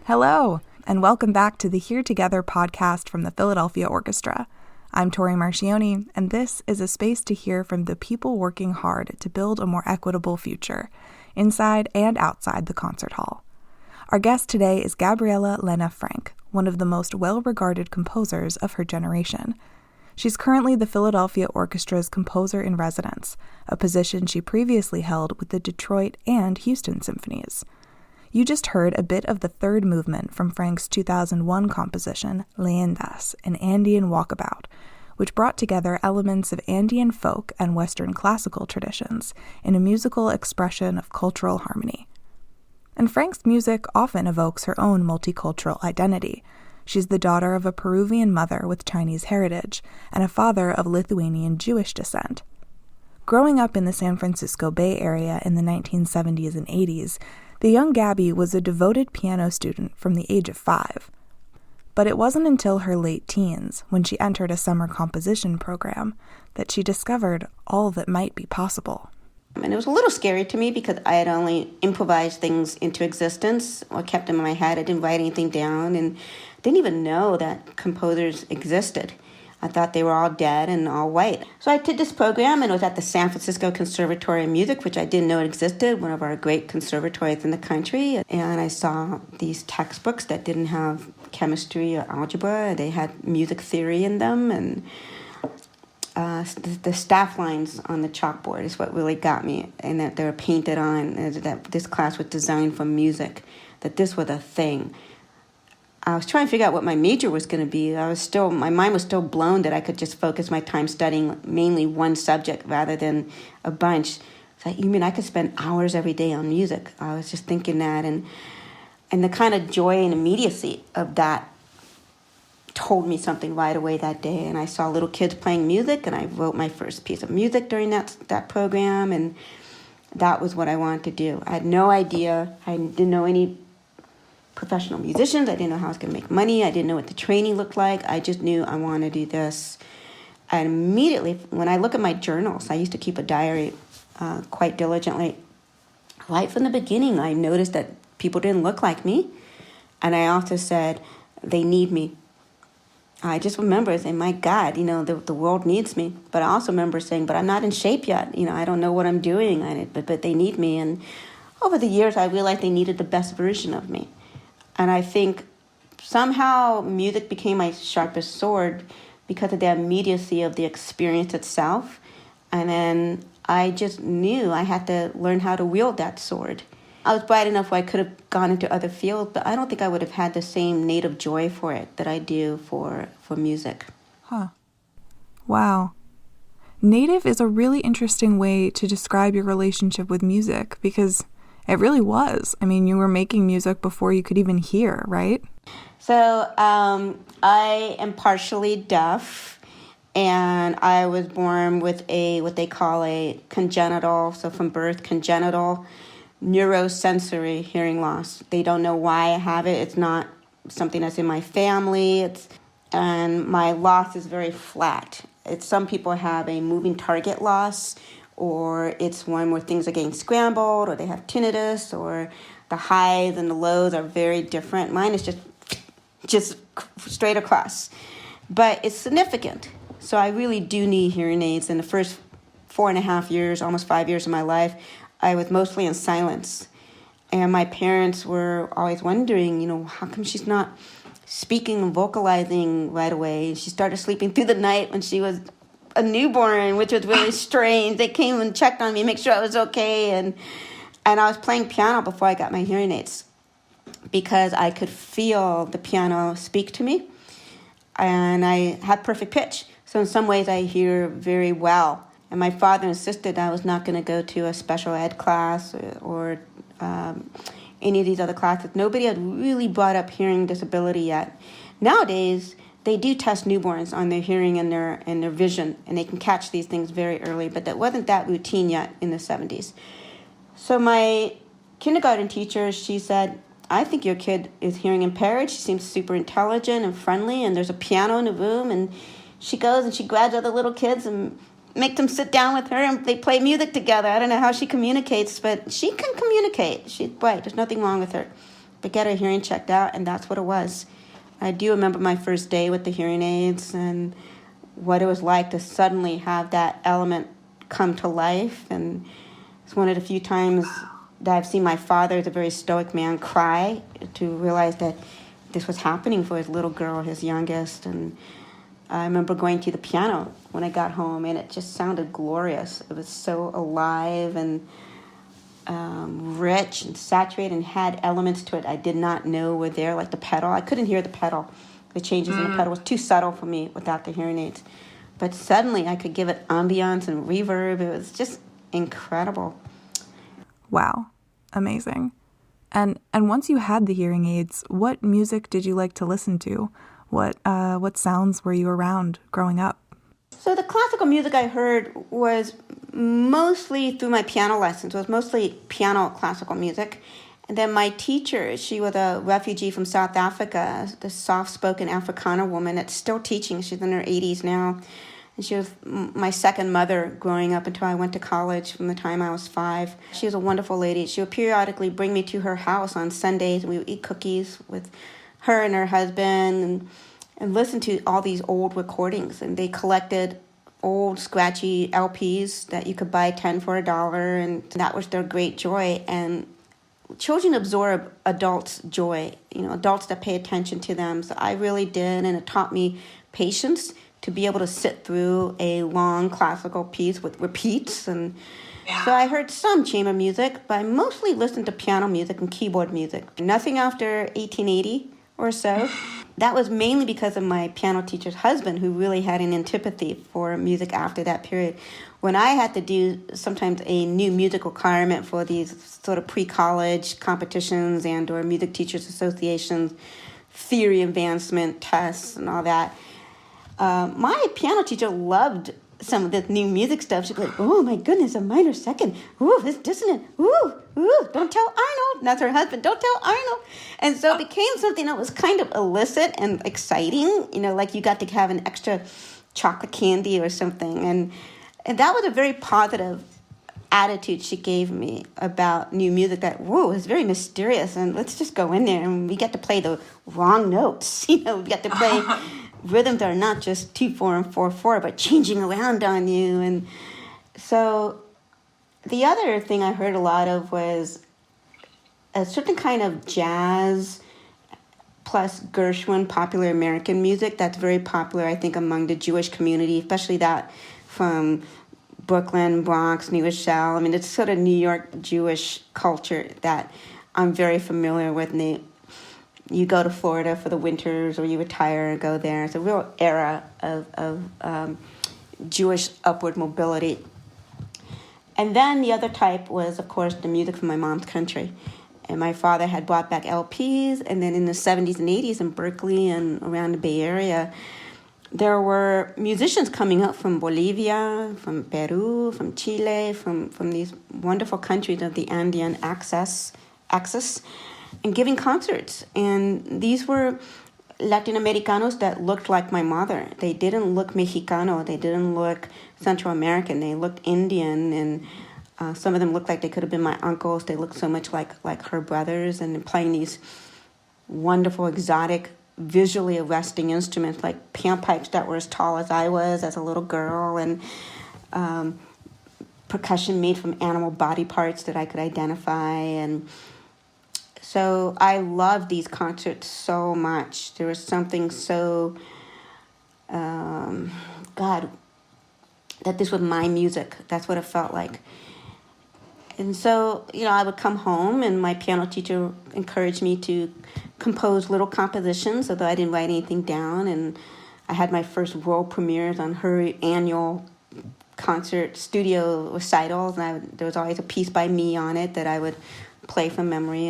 Hello, and welcome back to the Here Together podcast from the Philadelphia Orchestra. I'm Tori Marchioni, and this is a space to hear from the people working hard to build a more equitable future, inside and outside the concert hall. Our guest today is Gabriela Lena Frank, one of the most well-regarded composers of her generation. She's currently the Philadelphia Orchestra's composer-in-residence, a position she previously held with the Detroit and Houston symphonies. You just heard a bit of the third movement from Frank's 2001 composition, Leyendas, an Andean Walkabout, which brought together elements of Andean folk and Western classical traditions in a musical expression of cultural harmony. And Frank's music often evokes her own multicultural identity. She's the daughter of a Peruvian mother with Chinese heritage and a father of Lithuanian Jewish descent. Growing up in the San Francisco Bay Area in the 1970s and 80s, the young Gabby was a devoted piano student from the age of 5. But it wasn't until her late teens, when she entered a summer composition program, that she discovered all that might be possible. And it was a little scary to me because I had only improvised things into existence or kept them in my head. I didn't write anything down and didn't even know that composers existed. I thought they were all dead and all white. So I did this program, and it was at the San Francisco Conservatory of Music, which I didn't know existed, one of our great conservatories in the country. And I saw these textbooks that didn't have chemistry or algebra. They had music theory in them, and the staff lines on the chalkboard is what really got me, and that they were painted on, that this class was designed for music, that this was a thing. I was trying to figure out what my major was going to be. My mind was still blown that I could just focus my time studying mainly one subject rather than a bunch. It's like, you mean I could spend hours every day on music? I was just thinking that, and the kind of joy and immediacy of that told me something right away that day. And I saw little kids playing music, and I wrote my first piece of music during that program, and that was what I wanted to do. I had no idea. I didn't know any professional musicians. I didn't know how I was going to make money. I didn't know what the training looked like. I just knew I wanted to do this. And immediately, when I look at my journals, I used to keep a diary quite diligently. Right from the beginning, I noticed that people didn't look like me. And I also said, they need me. I just remember saying, my God, the world needs me. But I also remember saying, but I'm not in shape yet. I don't know what I'm doing, but they need me. And over the years, I realized they needed the best version of me. And I think somehow music became my sharpest sword because of the immediacy of the experience itself. And then I just knew I had to learn how to wield that sword. I was bright enough where I could have gone into other fields, but I don't think I would have had the same native joy for it that I do for music. Huh. Wow. Native is a really interesting way to describe your relationship with music, because it really was. I mean, you were making music before you could even hear, right? So I am partially deaf, and I was born with what they call a congenital, so from birth, congenital neurosensory hearing loss. They don't know why I have it. It's not something that's in my family. And my loss is very flat. Some people have a moving target loss, or it's one where things are getting scrambled, or they have tinnitus, or the highs and the lows are very different. Mine is just straight across. But it's significant. So I really do need hearing aids. In the first 4.5 years, almost 5 years of my life, I was mostly in silence. And my parents were always wondering, how come she's not speaking and vocalizing right away? She started sleeping through the night when she was a newborn, which was really strange. They came and checked on me, make sure I was okay. And I was playing piano before I got my hearing aids because I could feel the piano speak to me. And I had perfect pitch. So in some ways I hear very well. And my father insisted I was not going to go to a special ed class or any of these other classes. Nobody had really brought up hearing disability yet. Nowadays, they do test newborns on their hearing and their vision, and they can catch these things very early, but that wasn't that routine yet in the 70s. So my kindergarten teacher, she said, I think your kid is hearing impaired. She seems super intelligent and friendly, and there's a piano in the room, and she goes and she grabs other little kids and make them sit down with her and they play music together. I don't know how she communicates, but she can communicate. She's bright. There's nothing wrong with her. But get her hearing checked out, and that's what it was. I do remember my first day with the hearing aids and what it was like to suddenly have that element come to life. And it's one of the few times that I've seen my father, as a very stoic man, cry to realize that this was happening for his little girl, his youngest. And I remember going to the piano when I got home, and it just sounded glorious. It was so alive and rich and saturated and had elements to it I did not know were there, like the pedal. I couldn't hear the pedal. The changes in the pedal was too subtle for me without the hearing aids. But suddenly I could give it ambiance and reverb. It was just incredible. Wow. Amazing. And once you had the hearing aids, what music did you like to listen to? What sounds were you around growing up? So the classical music I heard was mostly through my piano lessons. It was mostly piano classical music. And then my teacher, she was a refugee from South Africa, the soft-spoken Afrikaner woman that's still teaching. She's in her 80s now. And she was my second mother growing up until I went to college from the time I was 5. She was a wonderful lady. She would periodically bring me to her house on Sundays, and we would eat cookies with her and her husband and listen to all these old recordings. And they collected old scratchy LPs that you could buy 10 for $1, and that was their great joy. And children absorb adults' joy, adults that pay attention to them. So I really did, and it taught me patience to be able to sit through a long classical piece with repeats. And so I heard some chamber music, but I mostly listened to piano music and keyboard music. Nothing after 1880 or so. That was mainly because of my piano teacher's husband, who really had an antipathy for music after that period. When I had to do sometimes a new music requirement for these sort of pre-college competitions and or music teachers associations, theory advancement tests and all that, my piano teacher loved some of the new music stuff. She'd be like, oh my goodness, a minor second. Ooh, it's dissonant. Ooh, don't tell Arnold. And that's her husband, don't tell Arnold. And so it became something that was kind of illicit and exciting, like you got to have an extra chocolate candy or something. And that was a very positive attitude she gave me about new music that, whoa, it's very mysterious. And let's just go in there and we get to play the wrong notes. We get to play rhythms that are not just 2/4 and 4/4, but changing around on you. And so the other thing I heard a lot of was a certain kind of jazz plus Gershwin popular American music that's very popular, I think, among the Jewish community, especially that from Brooklyn, Bronx, New Rochelle. I mean, it's sort of New York Jewish culture that I'm very familiar with. You go to Florida for the winters, or you retire and go there. It's a real era of Jewish upward mobility. And then the other type was, of course, the music from my mom's country. And my father had brought back LPs, and then in the 70s and 80s in Berkeley and around the Bay Area, there were musicians coming up from Bolivia, from Peru, from Chile, from these wonderful countries of the Andean axis, and giving concerts. And these were Latin Americanos that looked like my mother. They didn't look Mexicano. They didn't look Central American. They looked Indian, and some of them looked like they could have been my uncles. They looked so much like her brothers, and playing these wonderful, exotic, visually arresting instruments like panpipes that were as tall as I was as a little girl, and percussion made from animal body parts that I could identify. And so I loved these concerts so much. There was something so, that this was my music. That's what it felt like. And so, I would come home, and my piano teacher encouraged me to compose little compositions, although I didn't write anything down. And I had my first world premieres on her annual concert studio recitals, and there was always a piece by me on it that I would play from memory.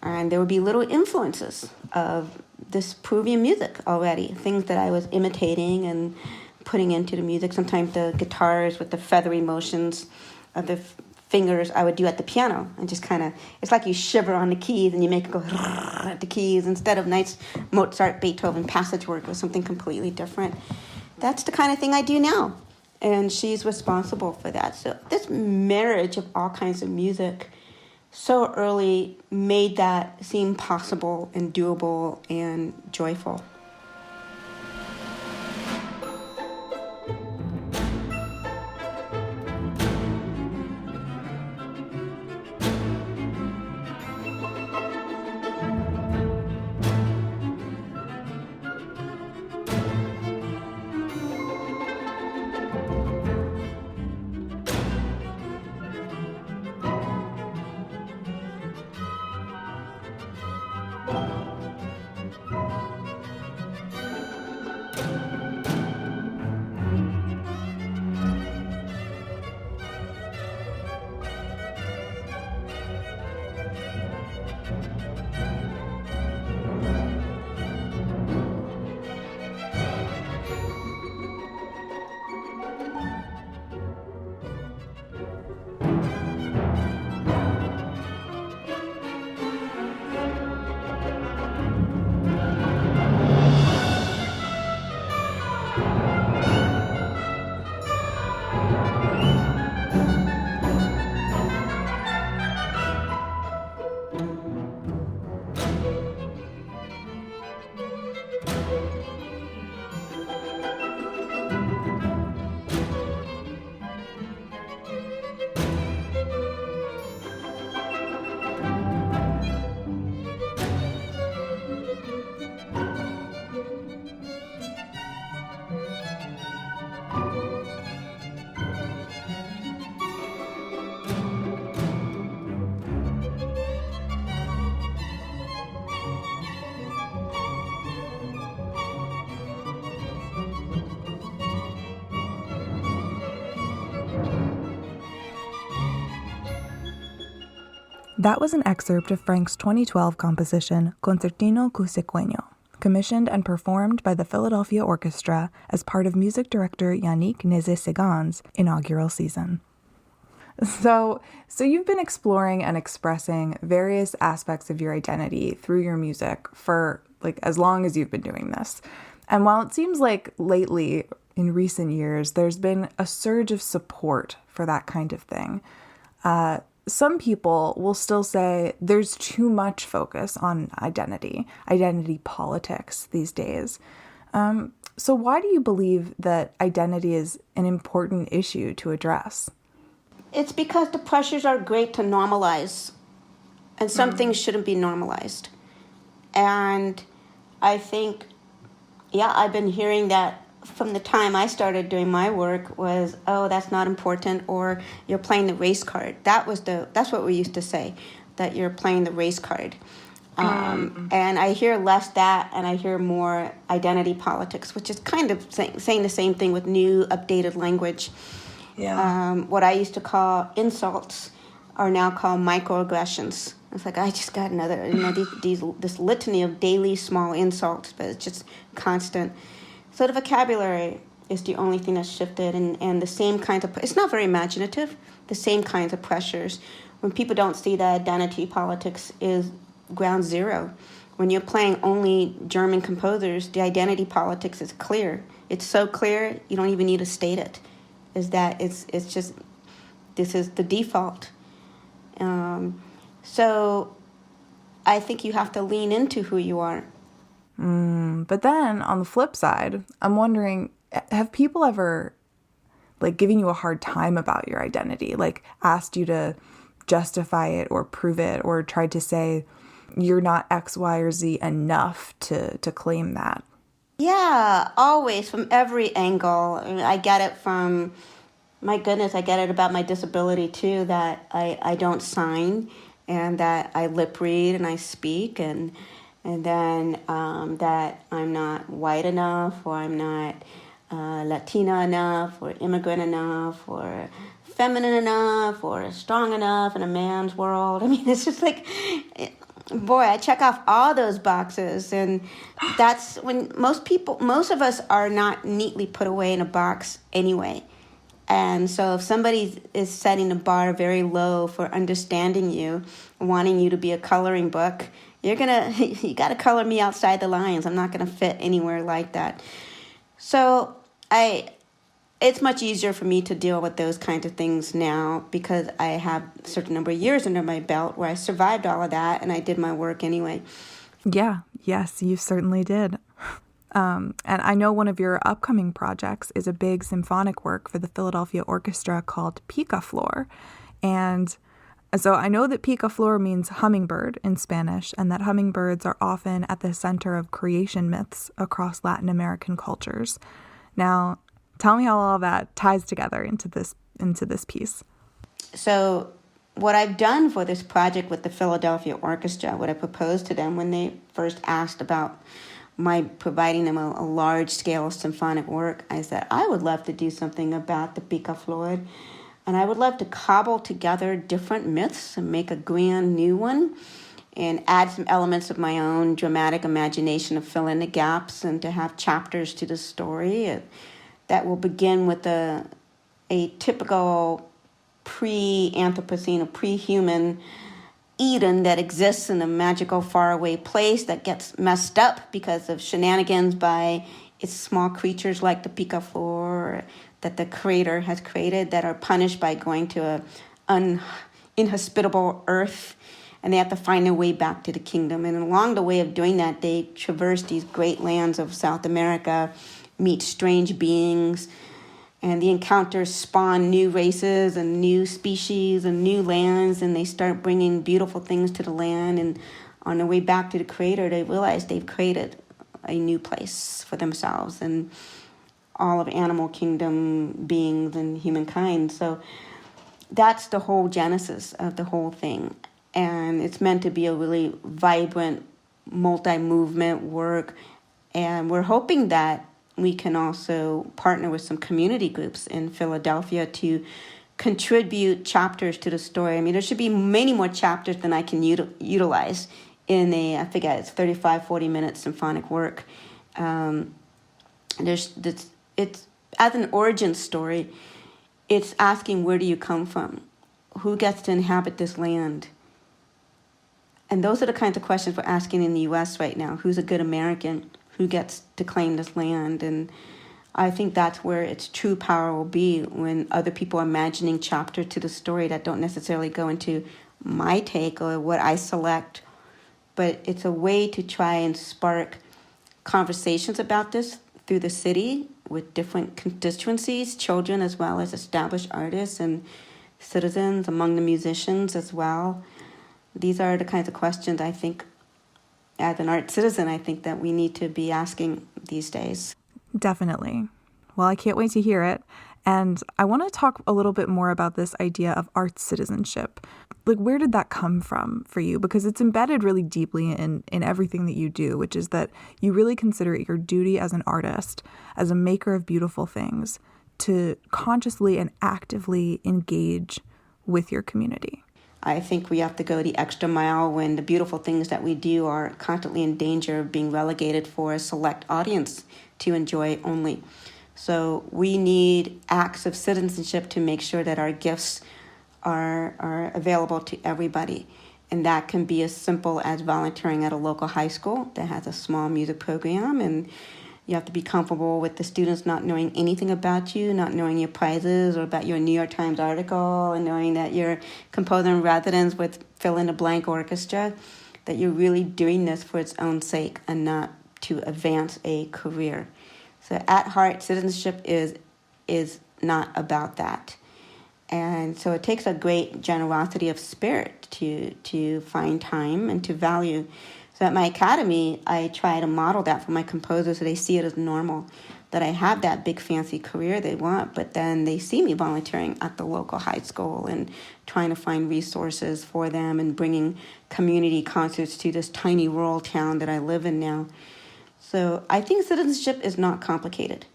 And there would be little influences of this Peruvian music already, things that I was imitating and putting into the music. Sometimes the guitars with the feathery motions of the fingers I would do at the piano, and just kind of, it's like you shiver on the keys and you make it go at the keys instead of nice Mozart, Beethoven passage work or something completely different. That's the kind of thing I do now. and she's responsible for that. So this marriage of all kinds of music so early made that seem possible and doable and joyful. That was an excerpt of Frank's 2012 composition, Concertino Cusequeño, commissioned and performed by the Philadelphia Orchestra as part of music director Yannick Nézet-Séguin's inaugural season. So you've been exploring and expressing various aspects of your identity through your music for as long as you've been doing this. And while it seems like lately, in recent years, there's been a surge of support for that kind of thing, some people will still say there's too much focus on identity politics these days. So why do you believe that identity is an important issue to address? It's because the pressures are great to normalize, and some things shouldn't be normalized. And I think, I've been hearing that from the time I started doing my work was, oh, that's not important, or you're playing the race card. That's what we used to say, that you're playing the race card. And I hear less that, and I hear more identity politics, which is kind of saying the same thing with new, updated language. Yeah. What I used to call insults are now called microaggressions. It's like, I just got another, this litany of daily small insults, but it's just constant. So the vocabulary is the only thing that's shifted, and the same kinds of, it's not very imaginative, the same kinds of pressures. When people don't see that identity politics is ground zero. When you're playing only German composers, the identity politics is clear. It's so clear, you don't even need to state it. Is that it's just, this is the default. So I think you have to lean into who you are. But then on the flip side, I'm wondering, have people ever giving you a hard time about your identity, asked you to justify it or prove it, or tried to say you're not X, Y, or Z enough to claim that? Yeah, always, from every angle. I mean, I get it from, my goodness, I get it about my disability too, that I don't sign, and that I lip read and I speak, and then that I'm not white enough, or I'm not Latina enough, or immigrant enough, or feminine enough, or strong enough in a man's world. I mean, it's just boy, I check off all those boxes, and that's when most of us are not neatly put away in a box anyway. And so if somebody is setting the bar very low for understanding you, wanting you to be a coloring book, you got to color me outside the lines. I'm not going to fit anywhere like that. So I it's much easier for me to deal with those kinds of things now because I have a certain number of years under my belt where I survived all of that and I did my work anyway. Yeah, yes, you certainly did. And I know one of your upcoming projects is a big symphonic work for the Philadelphia Orchestra called Picaflor. And so I know that picaflor means hummingbird in Spanish, and that hummingbirds are often at the center of creation myths across Latin American cultures. Now, tell me how all that ties together into this piece. So what I've done for this project with the Philadelphia Orchestra, what I proposed to them when they first asked about my providing them a large-scale symphonic work, I said, I would love to do something about the picaflor, and I would love to cobble together different myths and make a grand new one and add some elements of my own dramatic imagination to fill in the gaps and to have chapters to the story that will begin with a typical pre-Anthropocene or pre-human Eden that exists in a magical faraway place that gets messed up because of shenanigans by its small creatures like the picaflor that the creator has created that are punished by going to an inhospitable earth, and they have to find their way back to the kingdom. And along the way of doing that, they traverse these great lands of South America, meet strange beings, and the encounters spawn new races and new species and new lands, and they start bringing beautiful things to the land. And on their way back to the creator, they realize they've created a new place for themselves and all of animal kingdom beings and humankind. So that's the whole genesis of the whole thing. And it's meant to be a really vibrant, multi-movement work. And we're hoping that we can also partner with some community groups in Philadelphia to contribute chapters to the story. I mean, there should be many more chapters than I can utilize in I forget, it's 35, 40-minute symphonic work. It's as an origin story, it's asking, where do you come from? Who gets to inhabit this land? And those are the kinds of questions we're asking in the U.S. right now. Who's a good American? Who gets to claim this land? And I think that's where its true power will be, when other people are imagining chapters to the story that don't necessarily go into my take or what I select, but it's a way to try and spark conversations about this through the city with different constituencies, children as well as established artists and citizens, among the musicians as well. These are the kinds of questions I think, as an art citizen, I think that we need to be asking these days. Definitely. Well, I can't wait to hear it. And I want to talk a little bit more about this idea of art citizenship. Like, where did that come from for you? Because it's embedded really deeply in everything that you do, which is that you really consider it your duty as an artist, as a maker of beautiful things, to consciously and actively engage with your community. I think we have to go the extra mile when the beautiful things that we do are constantly in danger of being relegated for a select audience to enjoy only. So we need acts of citizenship to make sure that our gifts are available to everybody. And that can be as simple as volunteering at a local high school that has a small music program, and you have to be comfortable with the students not knowing anything about you, not knowing your prizes or about your New York Times article, and knowing that you're composer in residence with fill-in-the-blank orchestra, that you're really doing this for its own sake and not to advance a career. So at heart, citizenship is not about that. And so it takes a great generosity of spirit to find time and to value. So at my academy, I try to model that for my composers so they see it as normal, that I have that big fancy career they want, but then they see me volunteering at the local high school and trying to find resources for them and bringing community concerts to this tiny rural town that I live in now. So I think citizenship is not complicated.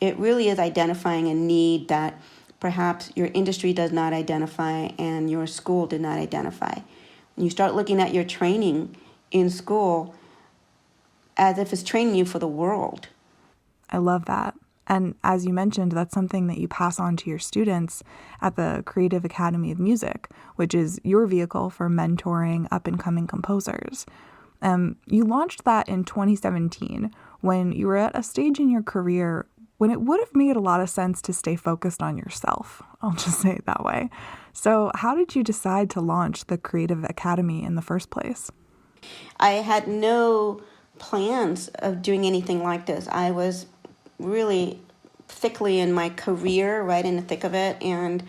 It really is identifying a need that perhaps your industry does not identify and your school did not identify. When you start looking at your training in school as if it's training you for the world. I love that. And as you mentioned, that's something that you pass on to your students at the Creative Academy of Music, which is your vehicle for mentoring up-and-coming composers. You launched that in 2017 when you were at a stage in your career when it would have made a lot of sense to stay focused on yourself. I'll just say it that way. So how did you decide to launch the Creative Academy in the first place? I had no plans of doing anything like this. I was really thickly in my career, right in the thick of it. And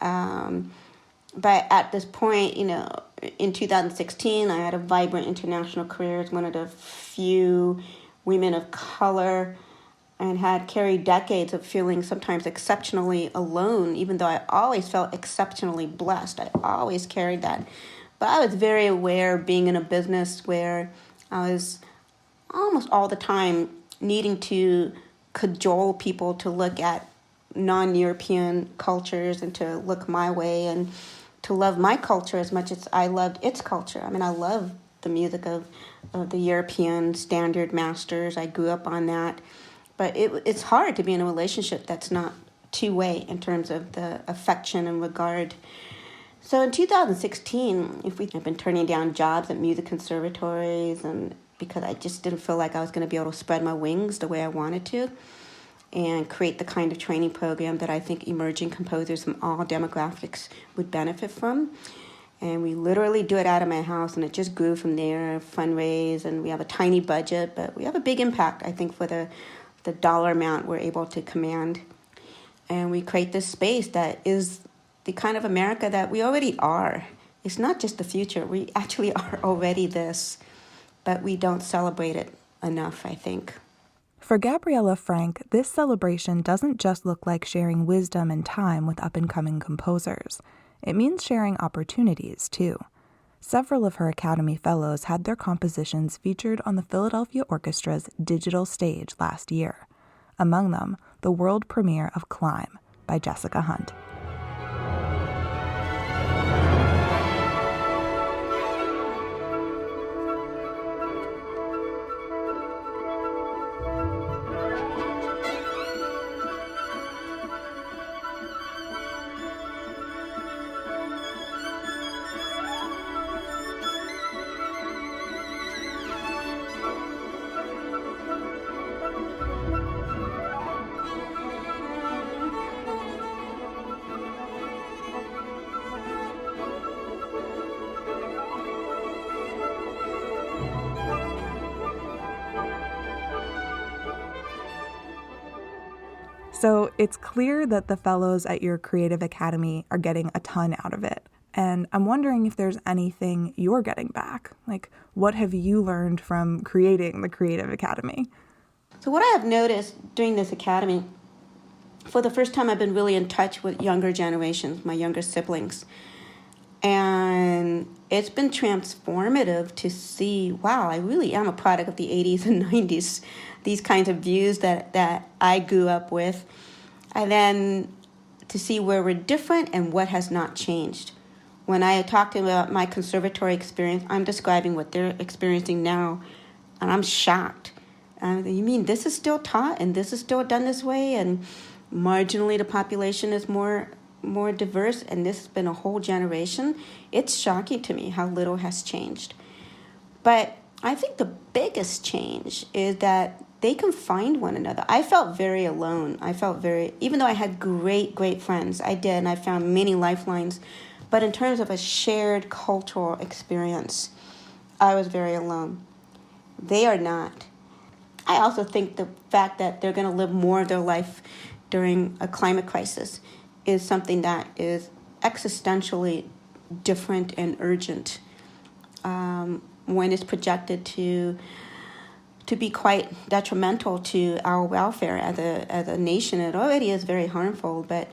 but at this point, in 2016, I had a vibrant international career as one of the few women of color, and had carried decades of feeling sometimes exceptionally alone, even though I always felt exceptionally blessed. I always carried that. But I was very aware of being in a business where I was almost all the time needing to cajole people to look at non-European cultures and to look my way and to love my culture as much as I loved its culture. I mean, I love the music of the European standard masters. I grew up on that. But it's hard to be in a relationship that's not two-way in terms of the affection and regard. So in 2016, I've been turning down jobs at music conservatories, and because I just didn't feel like I was going to be able to spread my wings the way I wanted to and create the kind of training program that I think emerging composers from all demographics would benefit from. And we literally do it out of my house, and it just grew from there, fundraise, and we have a tiny budget, but we have a big impact, I think, for the dollar amount we're able to command. And we create this space that is the kind of America that we already are. It's not just the future. We actually are already this, but we don't celebrate it enough, I think. For Gabriela Frank, this celebration doesn't just look like sharing wisdom and time with up-and-coming composers. It means sharing opportunities, too. Several of her Academy Fellows had their compositions featured on the Philadelphia Orchestra's digital stage last year. Among them, the world premiere of Climb by Jessica Hunt. So it's clear that the fellows at your Creative Academy are getting a ton out of it. And I'm wondering if there's anything you're getting back. Like, what have you learned from creating the Creative Academy? So what I have noticed doing this academy, for the first time I've been really in touch with younger generations, my younger siblings. And it's been transformative to see, wow, I really am a product of the 80s and 90s, these kinds of views that I grew up with. And then to see where we're different and what has not changed. When I talk about my conservatory experience, I'm describing what they're experiencing now, and I'm shocked. You mean this is still taught and this is still done this way, and marginally the population is more diverse, and this has been a whole generation? It's shocking to me how little has changed. But I think the biggest change is that they can find one another. I felt very alone. Even though I had great friends, I did, and I found many lifelines. But in terms of a shared cultural experience, I was very alone. They are not. I also think the fact that they're going to live more of their life during a climate crisis is something that is existentially different and urgent when it's projected to be quite detrimental to our welfare as a nation. It already is very harmful, but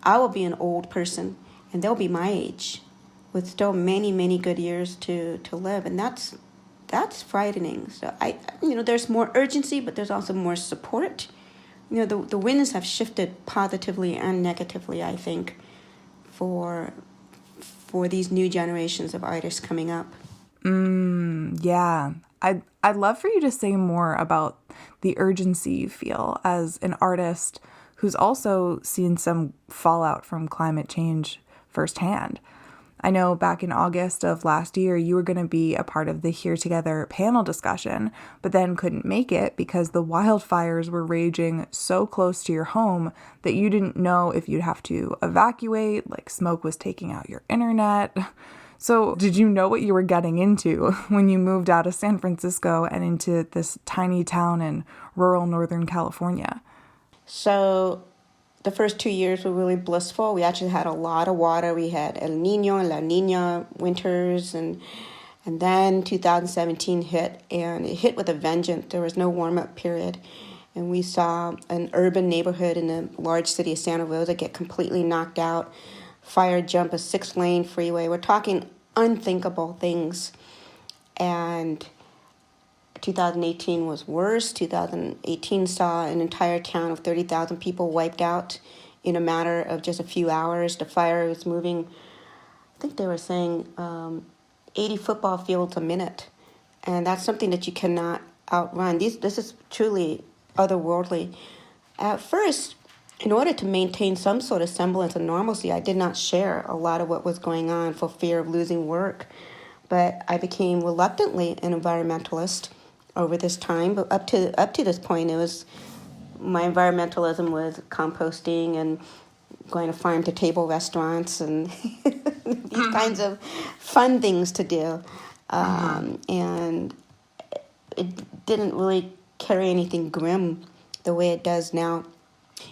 I will be an old person, and they'll be my age, with still many good years to live, and that's frightening. So there's more urgency, but there's also more support. The winds have shifted positively and negatively, I think, for these new generations of artists coming up. Yeah. I'd love for you to say more about the urgency you feel as an artist who's also seen some fallout from climate change firsthand. I know back in August of last year, you were going to be a part of the Here Together panel discussion, but then couldn't make it because the wildfires were raging so close to your home that you didn't know if you'd have to evacuate, like smoke was taking out your internet. So did you know what you were getting into when you moved out of San Francisco and into this tiny town in rural Northern California? So the first 2 years were really blissful. We actually had a lot of water. We had El Nino and La Nina winters, and then 2017 hit, and it hit with a vengeance. There was no warm-up period. And we saw an urban neighborhood in the large city of Santa Rosa get completely knocked out. Fire jump a 6-lane freeway. We're talking unthinkable things. And 2018 was worse. 2018 saw an entire town of 30,000 people wiped out in a matter of just a few hours. The fire was moving, I think they were saying 80 football fields a minute. And that's something that you cannot outrun. This is truly otherworldly. At first, in order to maintain some sort of semblance of normalcy, I did not share a lot of what was going on for fear of losing work. But I became reluctantly an environmentalist over this time. But up to this point, it was my environmentalism was composting and going to farm-to-table restaurants and these kinds of fun things to do. And it didn't really carry anything grim the way it does now.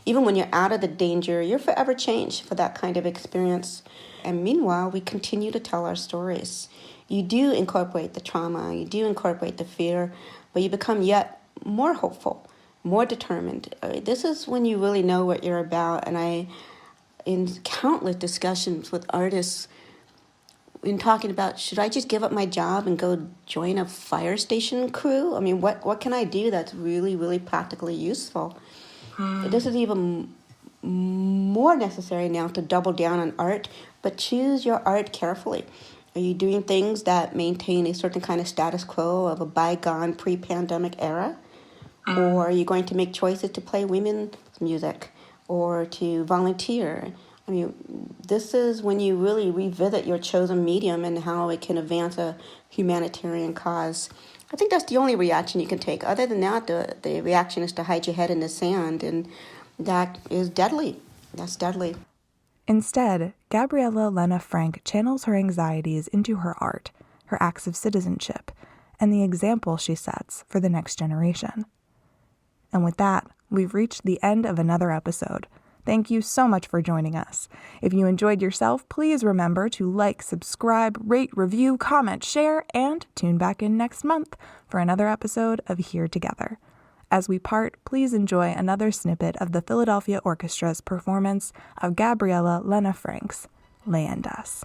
Even when you're out of the danger, you're forever changed for that kind of experience. And meanwhile, we continue to tell our stories. You do incorporate the trauma, you do incorporate the fear, but you become yet more hopeful, more determined. This is when you really know what you're about. And in countless discussions with artists, in talking about, should I just give up my job and go join a fire station crew? I mean, what can I do that's really, really practically useful? This is even more necessary now to double down on art, but choose your art carefully. Are you doing things that maintain a certain kind of status quo of a bygone pre-pandemic era? Or are you going to make choices to play women's music or to volunteer? I mean, this is when you really revisit your chosen medium and how it can advance a humanitarian cause. I think that's the only reaction you can take. Other than that, the reaction is to hide your head in the sand, and that is deadly. That's deadly. Instead, Gabriela Lena Frank channels her anxieties into her art, her acts of citizenship, and the example she sets for the next generation. And with that, we've reached the end of another episode. Thank you so much for joining us. If you enjoyed yourself, please remember to like, subscribe, rate, review, comment, share, and tune back in next month for another episode of Here Together. As we part, please enjoy another snippet of the Philadelphia Orchestra's performance of Gabriela Lena Frank's Leyendas.